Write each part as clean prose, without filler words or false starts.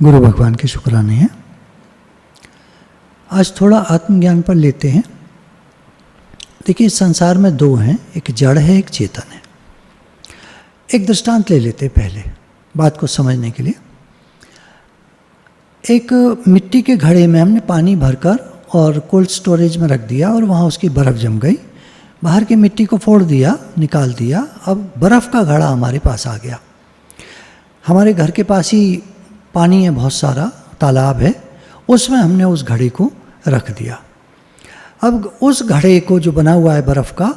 गुरु भगवान के शुक्राने हैं। आज थोड़ा आत्मज्ञान पर लेते हैं। देखिए, संसार में दो हैं, एक जड़ है, एक चेतन है। एक दृष्टांत ले लेते हैं पहले बात को समझने के लिए। एक मिट्टी के घड़े में हमने पानी भरकर और कोल्ड स्टोरेज में रख दिया और वहाँ उसकी बर्फ़ जम गई। बाहर की मिट्टी को फोड़ दिया, निकाल दिया। अब बर्फ़ का घड़ा हमारे पास आ गया। हमारे घर के पास ही पानी है, बहुत सारा तालाब है, उसमें हमने उस घड़े को रख दिया। अब उस घड़े को जो बना हुआ है बर्फ़ का,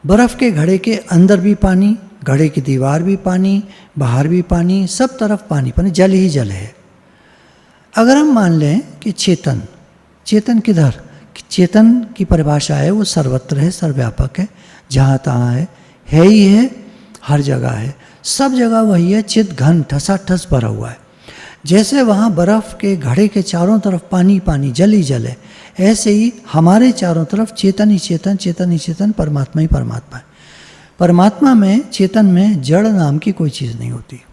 बर्फ़ के घड़े के अंदर भी पानी, घड़े की दीवार भी पानी, बाहर भी पानी, सब तरफ पानी पानी, जल ही जल है। अगर हम मान लें कि चेतन, चेतन किधर, चेतन की परिभाषा है वो सर्वत्र है, सर्वव्यापक है, जहाँ तहाँ है ही है, हर जगह है, सब जगह वही है, चित घन ठसाठस भरा हुआ है। जैसे वहाँ बर्फ़ के घड़े के चारों तरफ पानी पानी, जल ही जल है, ऐसे ही हमारे चारों तरफ चेतन ही चेतन, चेतन ही चेतन, परमात्मा ही परमात्मा है। परमात्मा में, चेतन में जड़ नाम की कोई चीज़ नहीं होती।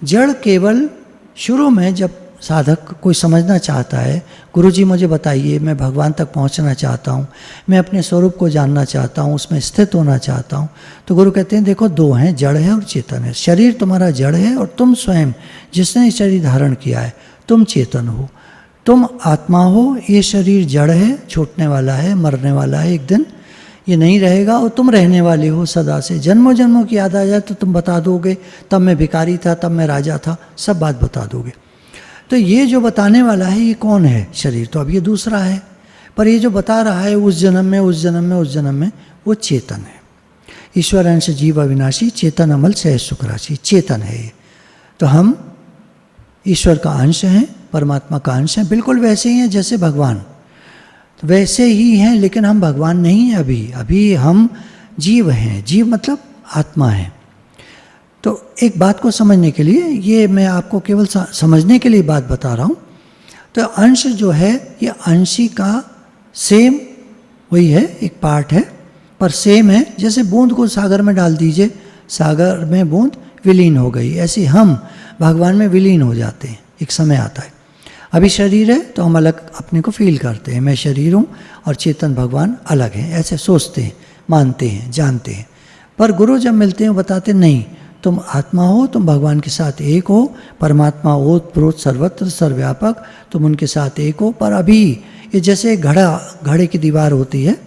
जड़ केवल शुरू में जब साधक कोई समझना चाहता है, गुरुजी मुझे बताइए, मैं भगवान तक पहुंचना चाहता हूं, मैं अपने स्वरूप को जानना चाहता हूं, उसमें स्थित होना चाहता हूं, तो गुरु कहते हैं देखो, दो हैं, जड़ है और चेतन है। शरीर तुम्हारा जड़ है और तुम स्वयं जिसने शरीर धारण किया है, तुम चेतन हो, तुम आत्मा हो। ये शरीर जड़ है, छूटने वाला है, मरने वाला है, एक दिन ये नहीं रहेगा, और तुम रहने वाले हो सदा से। जन्मों जन्मों की याद आ जाए तो तुम बता दोगे, तब मैं भिखारी था, तब मैं राजा था, सब बात बता दोगे। तो ये जो बताने वाला है ये कौन है? शरीर तो अब ये दूसरा है, पर ये जो बता रहा है उस जन्म में, उस जन्म में, उस जन्म में, वो चेतन है। ईश्वर अंश जीव अविनाशी, चेतन अमल सहज सुख राशि, चेतन है ये। तो हम ईश्वर का अंश हैं, परमात्मा का अंश हैं, बिल्कुल वैसे ही हैं जैसे भगवान, तो वैसे ही हैं, लेकिन हम भगवान नहीं हैं अभी हम जीव हैं। जीव मतलब आत्मा है। तो एक बात को समझने के लिए, ये मैं आपको केवल समझने के लिए बात बता रहा हूँ। तो अंश जो है ये अंशी का सेम वही है, एक पार्ट है, पर सेम है। जैसे बूंद को सागर में डाल दीजिए, सागर में बूंद विलीन हो गई, ऐसे हम भगवान में विलीन हो जाते हैं। एक समय आता है, अभी शरीर है तो हम अलग अपने को फील करते हैं, मैं शरीर हूँ और चेतन भगवान अलग हैं, ऐसे सोचते हैं, मानते हैं, जानते हैं। पर गुरु जब मिलते हैं वो बताते नहीं, तुम आत्मा हो, तुम भगवान के साथ एक हो, परमात्मा ओत प्रोत सर्वत्र सर्वव्यापक, तुम उनके साथ एक हो। पर अभी ये जैसे घड़े की दीवार होती है,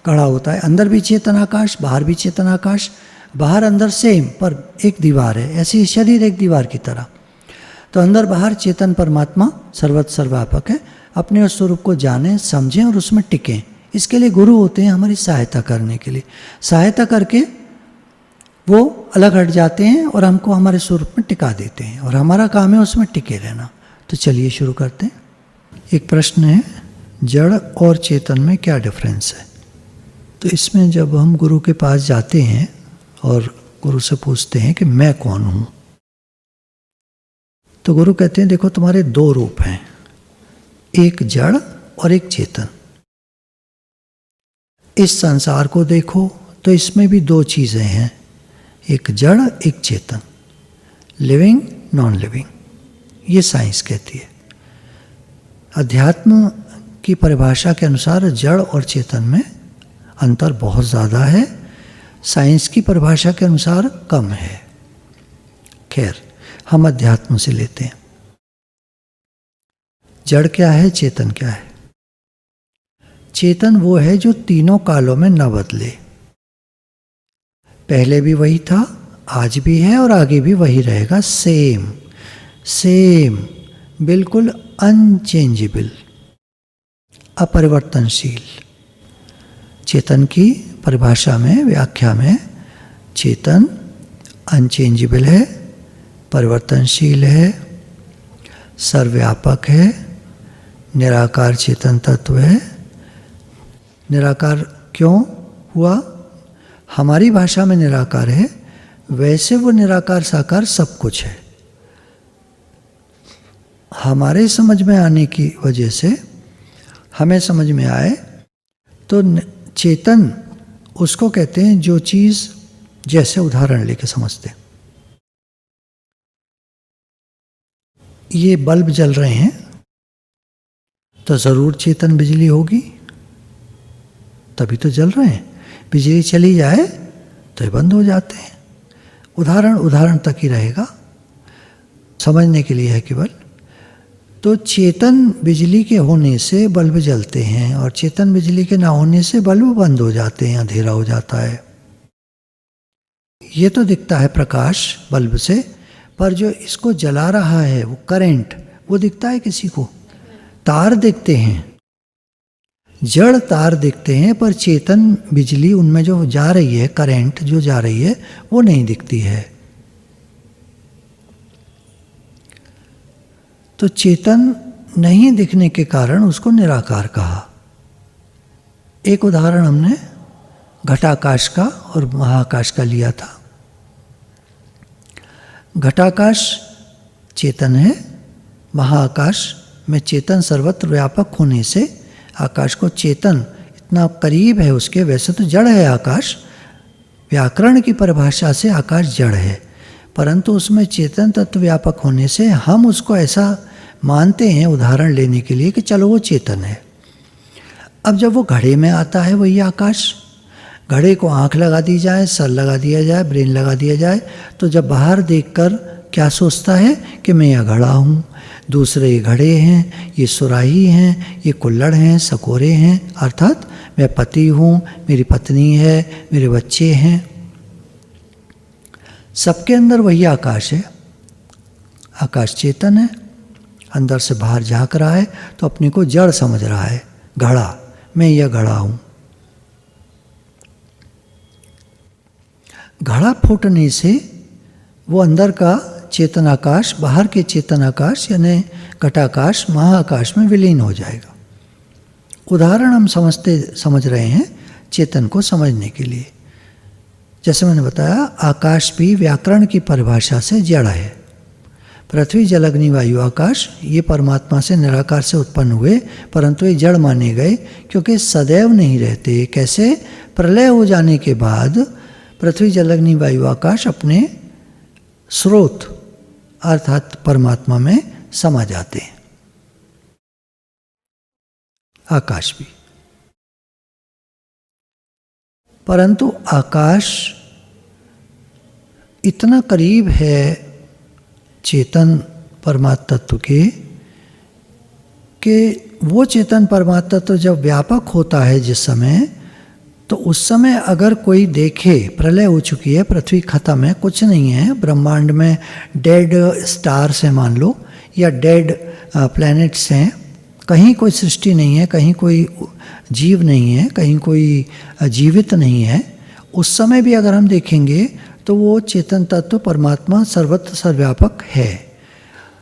घड़ा होता है, अंदर भी चेतन आकाश, बाहर भी चेतन आकाश, बाहर अंदर सेम, पर एक दीवार है। ऐसे ही शरीर एक दीवार की तरह, तो अंदर बाहर चेतन परमात्मा सर्वत्र सर्वव्यापक है। अपने उस स्वरूप को जानें, समझें और उसमें टिकें। इसके लिए गुरु होते हैं हमारी सहायता करने के लिए। सहायता करके वो अलग हट जाते हैं और हमको हमारे स्वरूप में टिका देते हैं, और हमारा काम है उसमें टिके रहना। तो चलिए शुरू करते हैं। एक प्रश्न है, जड़ और चेतन में क्या डिफरेंस है? तो इसमें जब हम गुरु के पास जाते हैं और गुरु से पूछते हैं कि मैं कौन हूँ, तो गुरु कहते हैं देखो, तुम्हारे दो रूप हैं, एक जड़ और एक चेतन। इस संसार को देखो तो इसमें भी दो चीज़ें हैं, एक जड़ एक चेतन, लिविंग नॉन लिविंग, ये साइंस कहती है। अध्यात्म की परिभाषा के अनुसार जड़ और चेतन में अंतर बहुत ज़्यादा है, साइंस की परिभाषा के अनुसार कम है। खैर, हम अध्यात्म से लेते हैं। जड़ क्या है, चेतन क्या है? चेतन वो है जो तीनों कालों में न बदले, पहले भी वही था, आज भी है और आगे भी वही रहेगा, सेम, बिल्कुल अनचेंजेबल, अपरिवर्तनशील। चेतन की परिभाषा में, व्याख्या में, चेतन अनचेंजेबल है, परिवर्तनशील है, सर्वव्यापक है, निराकार चेतन तत्व है। निराकार क्यों हुआ? हमारी भाषा में निराकार है, वैसे वो निराकार साकार सब कुछ है। हमारे समझ में आने की वजह से हमें समझ में आए तो चेतन उसको कहते हैं जो चीज़, जैसे उदाहरण लेके समझते हैं, ये बल्ब जल रहे हैं तो ज़रूर चेतन बिजली होगी, तभी तो जल रहे हैं। बिजली चली जाए तो ये बंद हो जाते हैं। उदाहरण तक ही रहेगा, समझने के लिए है केवल। तो चेतन बिजली के होने से बल्ब जलते हैं और चेतन बिजली के ना होने से बल्ब बंद हो जाते हैं, अंधेरा हो जाता है। ये तो दिखता है प्रकाश बल्ब से, पर जो इसको जला रहा है वो करंट, वो दिखता है किसी को? तार दिखते हैं, जड़ तार दिखते हैं, पर चेतन बिजली उनमें जो जा रही है, करंट जो जा रही है, वो नहीं दिखती है। तो चेतन नहीं दिखने के कारण उसको निराकार कहा। एक उदाहरण हमने घटाकाश का और महाकाश का लिया था। घटाकाश चेतन है, महाकाश में चेतन सर्वत्र व्यापक होने से आकाश को चेतन इतना करीब है उसके। वैसे तो जड़ है आकाश, व्याकरण की परिभाषा से आकाश जड़ है, परंतु उसमें चेतन तत्व व्यापक होने से हम उसको ऐसा मानते हैं, उदाहरण लेने के लिए, कि चलो वो चेतन है। अब जब वो घड़े में आता है वही आकाश, घड़े को आँख लगा दी जाए, सर लगा दिया जाए, ब्रेन लगा दिया जाए, तो जब बाहर देखकर क्या सोचता है कि मैं यह घड़ा हूँ, दूसरे ये घड़े हैं, ये सुराही हैं, ये कुल्हड़ हैं, सकोरे हैं, अर्थात मैं पति हूँ, मेरी पत्नी है, मेरे बच्चे हैं। सबके अंदर वही आकाश है। आकाश चेतन है, अंदर से बाहर झांक रहा है तो अपने को जड़ समझ रहा है, घड़ा, मैं यह घड़ा हूँ। घड़ा फूटने से वो अंदर का चेतन आकाश बाहर के चेतन आकाश यानी घटाकाश महाकाश में विलीन हो जाएगा। उदाहरण हम समझ रहे हैं चेतन को समझने के लिए। जैसे मैंने बताया, आकाश भी व्याकरण की परिभाषा से जड़ है। पृथ्वी जल अग्नि वायु आकाश ये परमात्मा से निराकार से उत्पन्न हुए, परंतु ये जड़ माने गए क्योंकि सदैव नहीं रहते। कैसे? प्रलय हो जाने के बाद पृथ्वी जल अग्नि वायु आकाश अपने स्रोत अर्थात परमात्मा में समा जाते हैं। आकाश भी, परंतु आकाश इतना करीब है चेतन परमात्मा तत्व के कि वो चेतन परमात्मा तत्व जब व्यापक होता है जिस समय, तो उस समय अगर कोई देखे प्रलय हो चुकी है, पृथ्वी खत्म है, कुछ नहीं है, ब्रह्मांड में डेड स्टार्स हैं मान लो, या डेड प्लैनेट्स हैं, कहीं कोई सृष्टि नहीं है, कहीं कोई जीव नहीं है, कहीं कोई जीवित नहीं है, उस समय भी अगर हम देखेंगे तो वो चेतन तत्व परमात्मा सर्वत्र सर्वव्यापक है।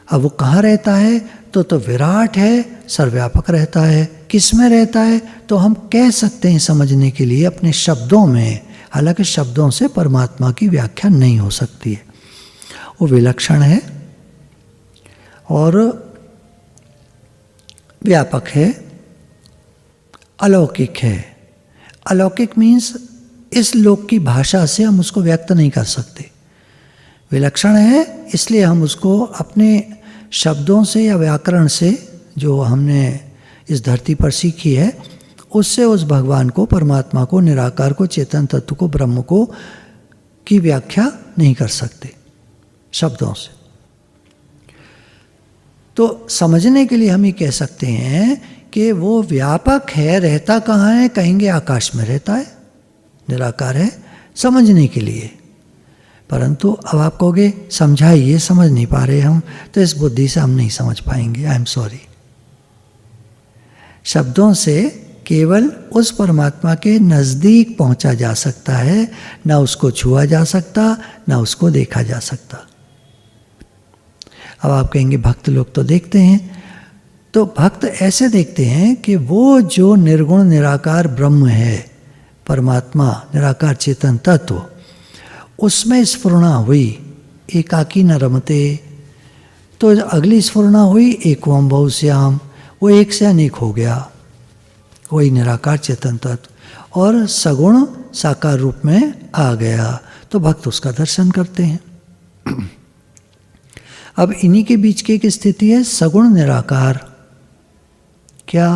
अब वो कहाँ रहता है? तो विराट है, सर्वव्यापक रहता है। किस में रहता है? तो हम कह सकते हैं समझने के लिए अपने शब्दों में, हालांकि शब्दों से परमात्मा की व्याख्या नहीं हो सकती है। वो विलक्षण है और व्यापक है, अलौकिक है। अलौकिक मीन्स इस लोक की भाषा से हम उसको व्यक्त नहीं कर सकते। विलक्षण है इसलिए हम उसको अपने शब्दों से या व्याकरण से जो हमने इस धरती पर सीखी है उससे उस भगवान को, परमात्मा को, निराकार को, चेतन तत्व को, ब्रह्म को की व्याख्या नहीं कर सकते शब्दों से। तो समझने के लिए हम ये कह सकते हैं कि वो व्यापक है। रहता कहाँ है? कहेंगे आकाश में रहता है, निराकार है, समझने के लिए। परंतु अब आप कहोगे समझाइए, समझ नहीं पा रहे हम, तो इस बुद्धि से हम नहीं समझ पाएंगे। I am sorry. शब्दों से केवल उस परमात्मा के नज़दीक पहुंचा जा सकता है, ना उसको छुआ जा सकता, ना उसको देखा जा सकता। अब आप कहेंगे भक्त लोग तो देखते हैं, तो भक्त ऐसे देखते हैं कि वो जो निर्गुण निराकार ब्रह्म है, परमात्मा निराकार चेतन तत्व, उसमें स्फुरणा हुई एकाकी न रमते, तो अगली स्फुरणा हुई एकोम बहुश्याम, वो एक से अनेक हो गया, वही निराकार चेतन तत्व और सगुण साकार रूप में आ गया। तो भक्त उसका दर्शन करते हैं। अब इन्हीं के बीच की एक स्थिति है सगुण निराकार। क्या?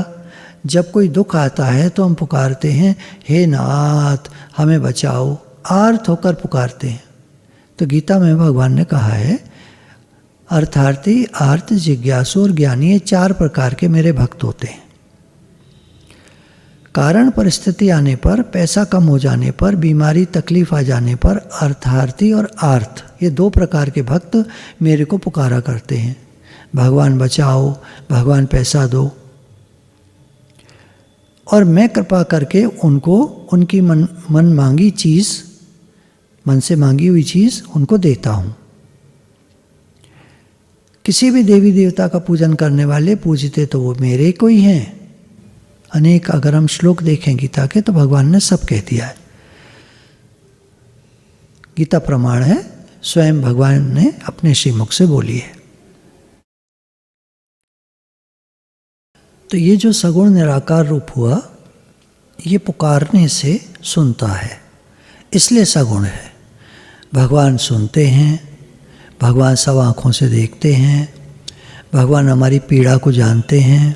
जब कोई दुख आता है तो हम पुकारते हैं हे नाथ हमें बचाओ, आर्त होकर पुकारते हैं। तो गीता में भगवान ने कहा है अर्थार्थी, आर्त, जिज्ञासु और ज्ञानी, ये 4 प्रकार के मेरे भक्त होते हैं। कारण परिस्थिति आने पर, पैसा कम हो जाने पर, बीमारी तकलीफ आ जाने पर अर्थार्थी और आर्त, ये 2 प्रकार के भक्त मेरे को पुकारा करते हैं। भगवान बचाओ, भगवान पैसा दो, और मैं कृपा करके उनको उनकी मन मांगी चीज़, मन से मांगी हुई चीज़ उनको देता हूँ। किसी भी देवी देवता का पूजन करने वाले पूजते तो वो मेरे को ही हैं। अनेक अगर हम श्लोक देखें गीता के तो भगवान ने सब कह दिया है। गीता प्रमाण है, स्वयं भगवान ने अपने श्रीमुख से बोली है। तो ये जो सगुण निराकार रूप हुआ, ये पुकारने से सुनता है, इसलिए सगुण है। भगवान सुनते हैं, भगवान सब आँखों से देखते हैं, भगवान हमारी पीड़ा को जानते हैं,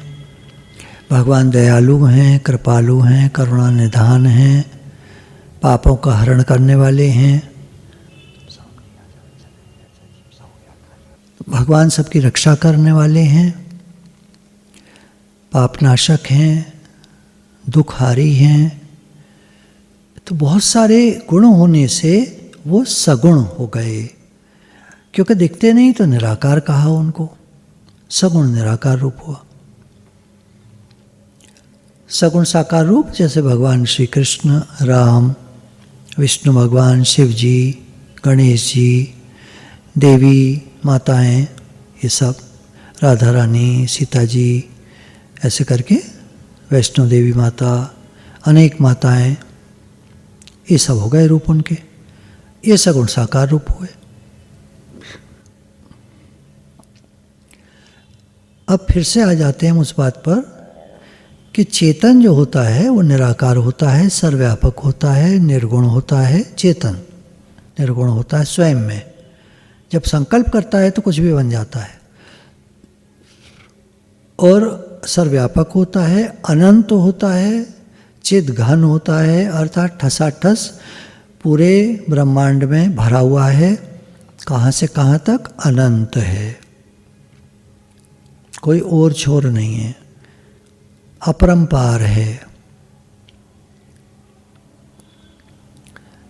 भगवान दयालु हैं, कृपालु हैं, करुणा निधान हैं, पापों का हरण करने वाले हैं। भगवान सबकी रक्षा करने वाले हैं, पापनाशक हैं, दुखहारी हैं। तो बहुत सारे गुण होने से वो सगुण हो गए, क्योंकि दिखते नहीं तो निराकार कहा उनको, सगुण निराकार रूप हुआ। सगुण साकार रूप जैसे भगवान श्री कृष्ण, राम, विष्णु भगवान, शिव जी, गणेश जी, देवी माताएं, ये सब, राधा रानी, सीता जी, ऐसे करके वैष्णो देवी माता, अनेक माताएं, ये सब हो गए रूप उनके। ये सगुण साकार रूप हुए। अब फिर से आ जाते हैं उस बात पर कि चेतन जो होता है वो निराकार होता है, सर्वव्यापक होता है, निर्गुण होता है। चेतन निर्गुण होता है स्वयं में, जब संकल्प करता है तो कुछ भी बन जाता है, और सर्वव्यापक होता है, अनंत होता है, चिद घन होता है, अर्थात ठसाठस पूरे ब्रह्मांड में भरा हुआ है। कहाँ से कहाँ तक? अनंत है, कोई और छोर नहीं है, अपरंपार है।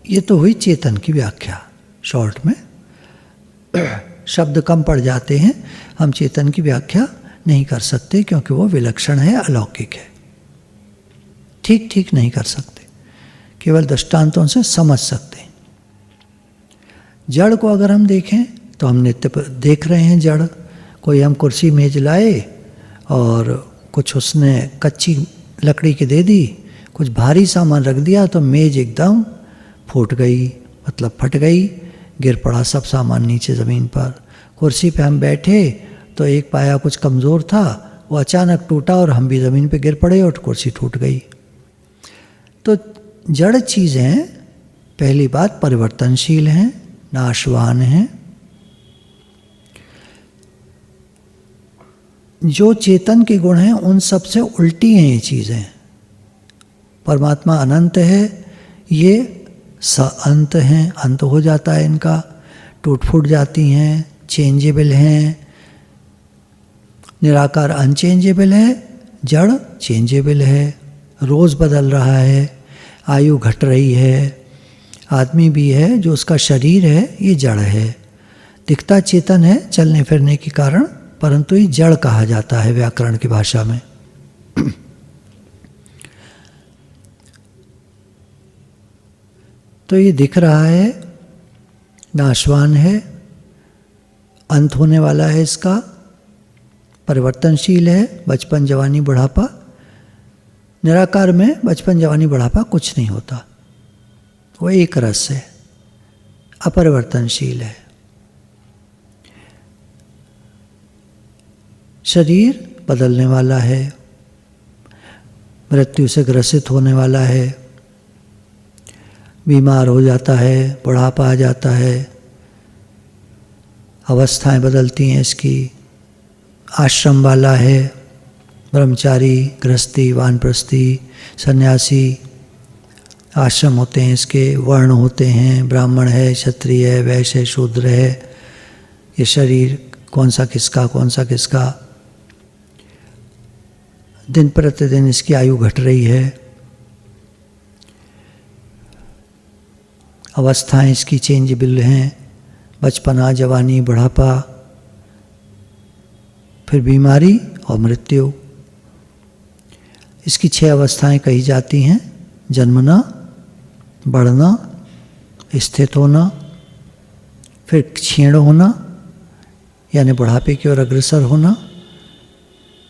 ये तो हुई चेतन की व्याख्या शॉर्ट में। शब्द कम पड़ जाते हैं, हम चेतन की व्याख्या नहीं कर सकते क्योंकि वो विलक्षण है, अलौकिक है, ठीक ठीक नहीं कर सकते, केवल दृष्टांतों से समझ सकते हैं। जड़ को अगर हम देखें तो हम नित्य देख रहे हैं जड़। कोई हम कुर्सी मेज लाए और कुछ उसने कच्ची लकड़ी की दे दी, कुछ भारी सामान रख दिया तो मेज एकदम फूट गई, मतलब फट गई, गिर पड़ा सब सामान नीचे ज़मीन पर। कुर्सी पे हम बैठे तो एक पाया कुछ कमज़ोर था, वो अचानक टूटा और हम भी ज़मीन पे गिर पड़े और कुर्सी टूट गई। तो जड़ चीज़ें पहली बात परिवर्तनशील हैं, नाशवान हैं। जो चेतन के गुण हैं उन सब से उल्टी हैं ये चीज़ें। परमात्मा अनंत है, ये अंत हैं, अंत हो जाता है इनका, टूट फूट जाती हैं, चेंजेबल हैं। निराकार अनचेंजेबल है, जड़ चेंजेबल है, रोज़ बदल रहा है, आयु घट रही है। आदमी भी है, जो उसका शरीर है ये जड़ है, दिखता चेतन है चलने फिरने के कारण, परंतु ये जड़ कहा जाता है व्याकरण की भाषा में। तो ये दिख रहा है, नाशवान है, अंत होने वाला है इसका, परिवर्तनशील है, बचपन जवानी बुढ़ापा। निराकार में बचपन जवानी बुढ़ापा कुछ नहीं होता, वो एक रस है, अपरिवर्तनशील है। शरीर बदलने वाला है, मृत्यु से ग्रसित होने वाला है, बीमार हो जाता है, बुढ़ापा आ जाता है, अवस्थाएं बदलती हैं इसकी। आश्रम वाला है, ब्रह्मचारी, गृहस्थी, वानप्रस्थी, सन्यासी आश्रम होते हैं इसके। वर्ण होते हैं, ब्राह्मण है, क्षत्रिय है, वैश्य है, शूद्र है। ये शरीर कौन सा किसका। दिन प्रतिदिन इसकी आयु घट रही है। अवस्थाएं इसकी चेंजेबल हैं, बचपना, जवानी, बुढ़ापा, फिर बीमारी और मृत्यु। इसकी 6 अवस्थाएं कही जाती हैं: जन्मना, बढ़ना, स्थित होना, फिर क्षीण होना यानी बुढ़ापे की ओर अग्रसर होना,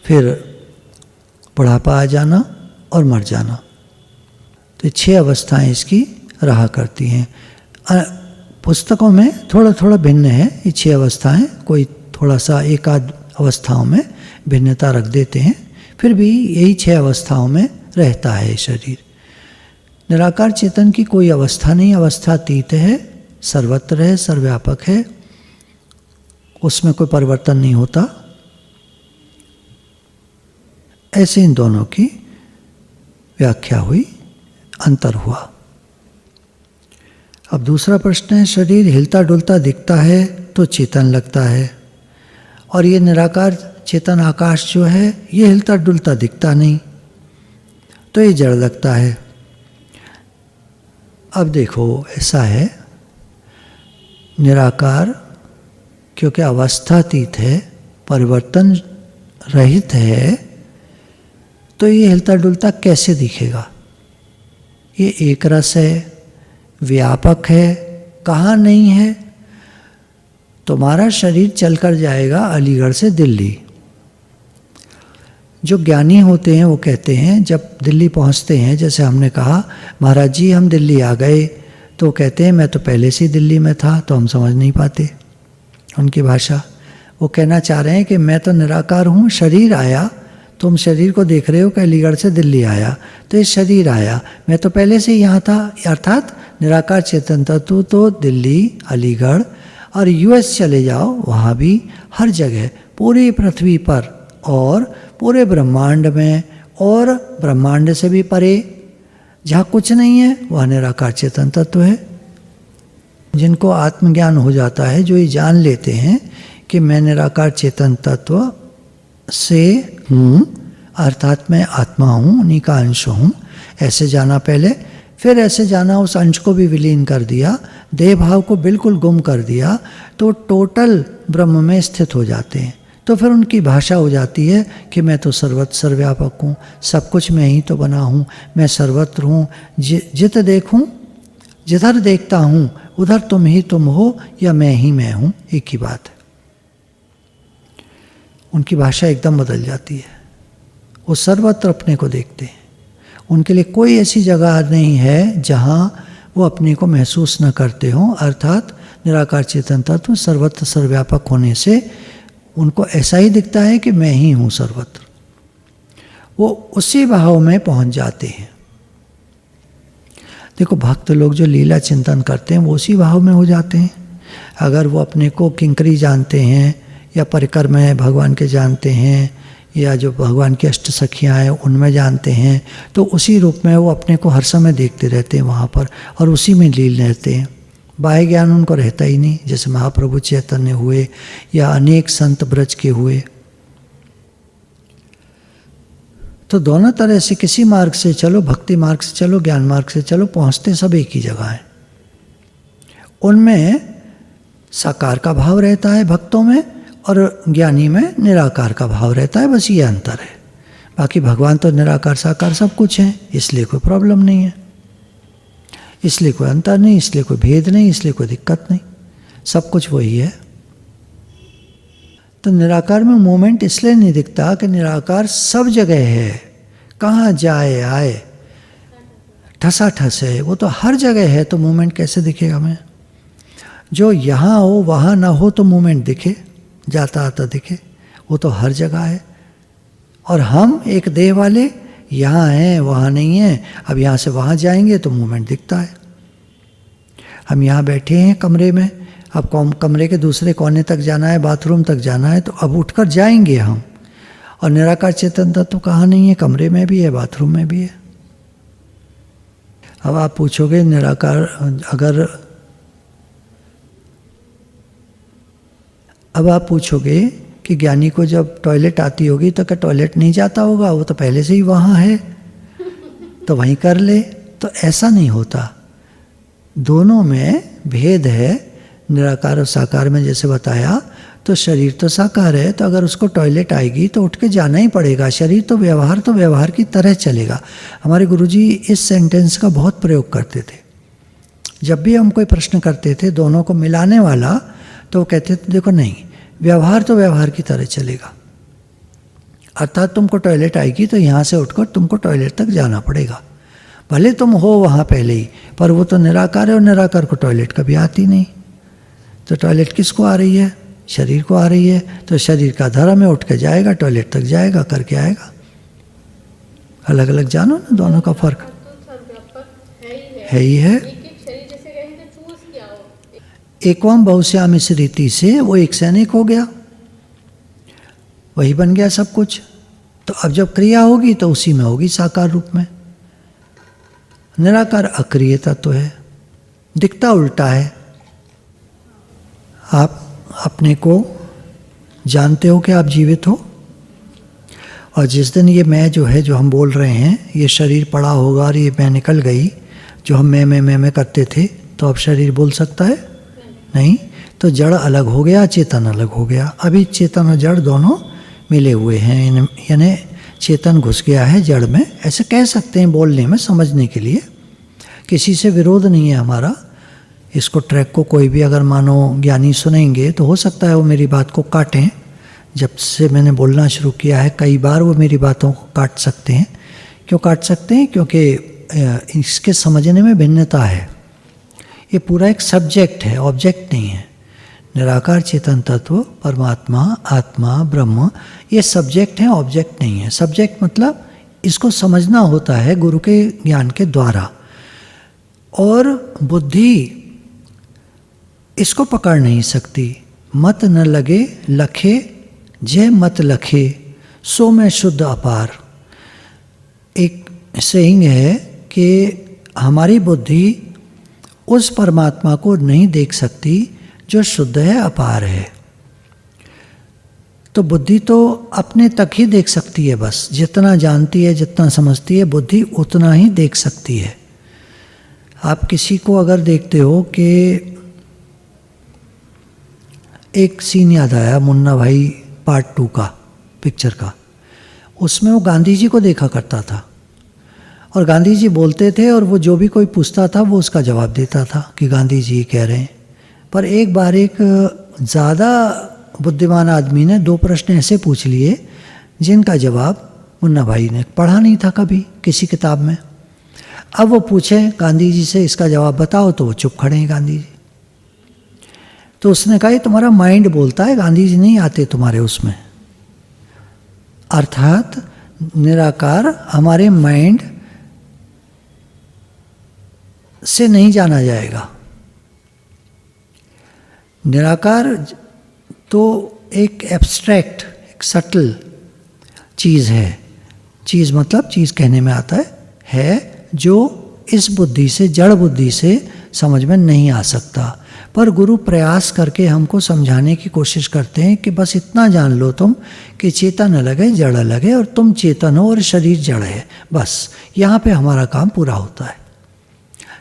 फिर बुढ़ापा आ जाना और मर जाना। तो 6 अवस्थाएं इसकी रहा करती हैं। पुस्तकों में थोड़ा थोड़ा भिन्न है ये 6 अवस्थाएं, कोई थोड़ा सा एक आध अवस्थाओं में भिन्नता रख देते हैं, फिर भी यही 6 अवस्थाओं में रहता है शरीर। निराकार चेतन की कोई अवस्था नहीं, अवस्थातीत है, सर्वत्र है, सर्वव्यापक है, उसमें कोई परिवर्तन नहीं होता। ऐसे इन दोनों की व्याख्या हुई, अंतर हुआ। अब दूसरा प्रश्न है, शरीर हिलता डुलता दिखता है तो चेतन लगता है, और ये निराकार चेतन आकाश जो है ये हिलता डुलता दिखता नहीं, तो ये जड़ लगता है। अब देखो ऐसा है, निराकार क्योंकि अवस्थातीत है, परिवर्तन रहित है, तो ये हिलता डुलता कैसे दिखेगा? ये एक रस है, व्यापक है, कहाँ नहीं है? तुम्हारा शरीर चलकर जाएगा अलीगढ़ से दिल्ली। जो ज्ञानी होते हैं वो कहते हैं, जब दिल्ली पहुंचते हैं, जैसे हमने कहा महाराज जी हम दिल्ली आ गए, तो कहते हैं मैं तो पहले से ही दिल्ली में था, तो हम समझ नहीं पाते उनकी भाषा। वो कहना चाह रहे हैं कि मैं तो निराकार हूँ, शरीर आया, तुम शरीर को देख रहे हो कि अलीगढ़ से दिल्ली आया, तो ये शरीर आया, मैं तो पहले से ही यहाँ था। अर्थात निराकार चेतन तत्व तो दिल्ली, अलीगढ़ और यूएस चले जाओ, वहाँ भी हर जगह पूरी पृथ्वी पर और पूरे ब्रह्मांड में और ब्रह्मांड से भी परे जहाँ कुछ नहीं है वह निराकार चेतन तत्व है। जिनको आत्मज्ञान हो जाता है, जो ये जान लेते हैं कि मैं निराकार चेतन तत्व से हूँ, अर्थात मैं आत्मा हूँ, उन्हीं का अंश हूँ, ऐसे जाना पहले, फिर ऐसे जाना उस अंश को भी विलीन कर दिया, देह भाव को बिल्कुल गुम कर दिया, तो टोटल ब्रह्म में स्थित हो जाते हैं। तो फिर उनकी भाषा हो जाती है कि मैं तो सर्वत्र सर्वव्यापक हूँ, सब कुछ मैं ही तो बना हूँ, मैं सर्वत्र हूँ, जित देखूँ, जिधर देखता हूँ उधर तुम ही तुम हो या मैं ही मैं हूँ, एक ही बात है। उनकी भाषा एकदम बदल जाती है, वो सर्वत्र अपने को देखते हैं। उनके लिए कोई ऐसी जगह नहीं है जहाँ वो अपने को महसूस न करते हों। अर्थात निराकार चेतन तत्व सर्वत्र सर्वव्यापक होने से उनको ऐसा ही दिखता है कि मैं ही हूँ सर्वत्र। वो उसी भाव में पहुँच जाते हैं। देखो भक्त लोग जो लीला चिंतन करते हैं वो उसी भाव में हो जाते हैं। अगर वो अपने को किंकरी जानते हैं या परिकर में भगवान के जानते हैं या जो भगवान की अष्ट सखियाँ हैं उनमें जानते हैं, तो उसी रूप में वो अपने को हर समय देखते रहते हैं वहाँ पर और उसी में लीन रहते हैं। बाह्य ज्ञान उनको रहता ही नहीं, जैसे महाप्रभु चैतन्य हुए या अनेक संत ब्रज के हुए। तो दोनों तरह से किसी मार्ग से चलो, भक्ति मार्ग से चलो, ज्ञान मार्ग से चलो, पहुँचते सब एक ही जगह हैं। उनमें साकार का भाव रहता है भक्तों में और ज्ञानी में निराकार का भाव रहता है, बस ये अंतर है। बाकी भगवान तो निराकार साकार सब कुछ है, इसलिए कोई प्रॉब्लम नहीं है, इसलिए कोई अंतर नहीं, इसलिए कोई भेद नहीं, इसलिए कोई दिक्कत नहीं, सब कुछ वही है। तो निराकार में मोमेंट इसलिए नहीं दिखता कि निराकार सब जगह है, कहाँ जाए आए ठसा ठस है, वो तो हर जगह है, तो मोमेंट कैसे दिखेगा हमें? जो यहाँ हो वहाँ ना हो तो मोमेंट दिखे, जाता आता दिखे, वो तो हर जगह है। और हम एक देह वाले यहाँ हैं वहाँ नहीं हैं, अब यहाँ से वहाँ जाएंगे तो मूवमेंट दिखता है। हम यहाँ बैठे हैं कमरे में, अब कमरे के दूसरे कोने तक जाना है, बाथरूम तक जाना है, तो अब उठकर जाएंगे हम। और निराकार चेतन तत्व कहाँ नहीं है? कमरे में भी है, बाथरूम में भी है। अब आप पूछोगे निराकार अब आप पूछोगे कि ज्ञानी को जब टॉयलेट आती होगी तो क्या टॉयलेट नहीं जाता होगा? वो तो पहले से ही वहाँ है, तो वहीं कर ले। तो ऐसा नहीं होता, दोनों में भेद है। निराकार और साकार में जैसे बताया, तो शरीर तो साकार है, तो अगर उसको टॉयलेट आएगी तो उठ के जाना ही पड़ेगा। शरीर तो व्यवहार की तरह चलेगा। हमारे गुरुजी इस सेंटेंस का बहुत प्रयोग करते थे। जब भी हम कोई प्रश्न करते थे दोनों को मिलाने वाला, तो वो कहते थे देखो नहीं, व्यवहार तो व्यवहार की तरह चलेगा। अर्थात तुमको टॉयलेट आएगी तो यहाँ से उठकर तुमको टॉयलेट तक जाना पड़ेगा, भले तुम हो वहाँ पहले ही, पर वो तो निराकार है और निराकार को टॉयलेट कभी आती नहीं। तो टॉयलेट किसको आ रही है? शरीर को आ रही है। तो शरीर का धर्म है, उठ के जाएगा, टॉयलेट तक जाएगा, करके आएगा। अलग अलग जानो ना, दोनों का फर्क है ही है। एकवम बहुश्याम इस रीति से वो एक सैनिक हो गया, वही बन गया सब कुछ। तो अब जब क्रिया होगी तो उसी में होगी साकार रूप में। निराकार अक्रिय तत्व है, दिखता उल्टा है। आप अपने को जानते हो कि आप जीवित हो, और जिस दिन ये मैं जो है, जो हम बोल रहे हैं, ये शरीर पड़ा होगा और ये मैं निकल गई, जो हम मैं करते थे, तो अब शरीर बोल सकता है? नहीं। तो जड़ अलग हो गया, चेतन अलग हो गया। अभी चेतन और जड़ दोनों मिले हुए हैं, यानी चेतन घुस गया है जड़ में, ऐसे कह सकते हैं बोलने में, समझने के लिए। किसी से विरोध नहीं है हमारा। इसको ट्रैक को कोई भी अगर मानो ज्ञानी सुनेंगे तो हो सकता है वो मेरी बात को काटें। जब से मैंने बोलना शुरू किया है कई बार वो मेरी बातों को काट सकते हैं। क्यों काट सकते हैं? क्योंकि इसके समझने में भिन्नता है। ये पूरा एक सब्जेक्ट है, ऑब्जेक्ट नहीं है। निराकार चेतन तत्व, परमात्मा, आत्मा, ब्रह्म, ये सब्जेक्ट है, ऑब्जेक्ट नहीं है। सब्जेक्ट मतलब इसको समझना होता है गुरु के ज्ञान के द्वारा, और बुद्धि इसको पकड़ नहीं सकती। मत न लगे लखे, जय मत लखे, सो मैं शुद्ध अपार। एक सेइंग है कि हमारी बुद्धि उस परमात्मा को नहीं देख सकती जो शुद्ध है, अपार है। तो बुद्धि तो अपने तक ही देख सकती है, बस जितना जानती है, जितना समझती है, बुद्धि उतना ही देख सकती है। आप किसी को अगर देखते हो कि एक सीन याद आया मुन्ना भाई पार्ट 2 का, पिक्चर का, उसमें वो गांधी जी को देखा करता था और गांधी जी बोलते थे और वो जो भी कोई पूछता था वो उसका जवाब देता था कि गांधी जी कह रहे हैं। पर एक बार एक ज़्यादा बुद्धिमान आदमी ने 2 प्रश्न ऐसे पूछ लिए जिनका जवाब मुन्ना भाई ने पढ़ा नहीं था कभी किसी किताब में। अब वो पूछे गांधी जी से इसका जवाब बताओ, तो वो चुप खड़े हैं गांधी जी। तो उसने कहा ये तुम्हारा माइंड बोलता है, गांधी जी नहीं आते तुम्हारे उसमें। अर्थात निराकार हमारे माइंड से नहीं जाना जाएगा। निराकार तो एक एब्स्ट्रैक्ट, एक सटल चीज़ है। चीज़ मतलब चीज़ कहने में आता है जो इस बुद्धि से, जड़ बुद्धि से समझ में नहीं आ सकता। पर गुरु प्रयास करके हमको समझाने की कोशिश करते हैं कि बस इतना जान लो तुम कि चेतन अलग है, जड़ अलग है, और तुम चेतन हो और शरीर जड़ है। बस यहाँ पे हमारा काम पूरा होता है।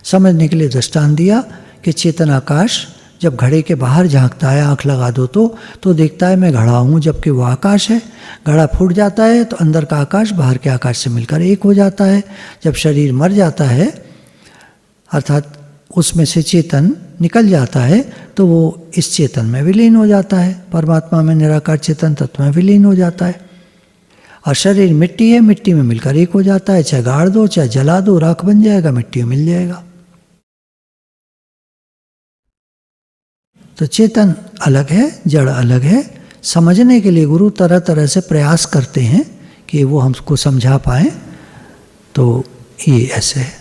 समझने के लिए दृष्टांत दिया कि चेतन आकाश जब घड़े के बाहर झांकता है, आंख लगा दो तो देखता है मैं घड़ा हूँ, जबकि वो आकाश है। घड़ा फूट जाता है तो अंदर का आकाश बाहर के आकाश से मिलकर एक हो जाता है। जब शरीर मर जाता है, अर्थात उसमें से चेतन निकल जाता है, तो वो इस चेतन में विलीन हो जाता है, परमात्मा में, निराकार चेतन तत्व में विलीन हो जाता है। और शरीर मिट्टी है, मिट्टी में मिलकर एक हो जाता है। चाहे गाड़ दो, चाहे जला दो, राख बन जाएगा, मिट्टी में मिल जाएगा। तो चेतन अलग है, जड़ अलग है। समझने के लिए गुरु तरह तरह से प्रयास करते हैं कि वो हमको समझा पाए। तो ये ऐसे है।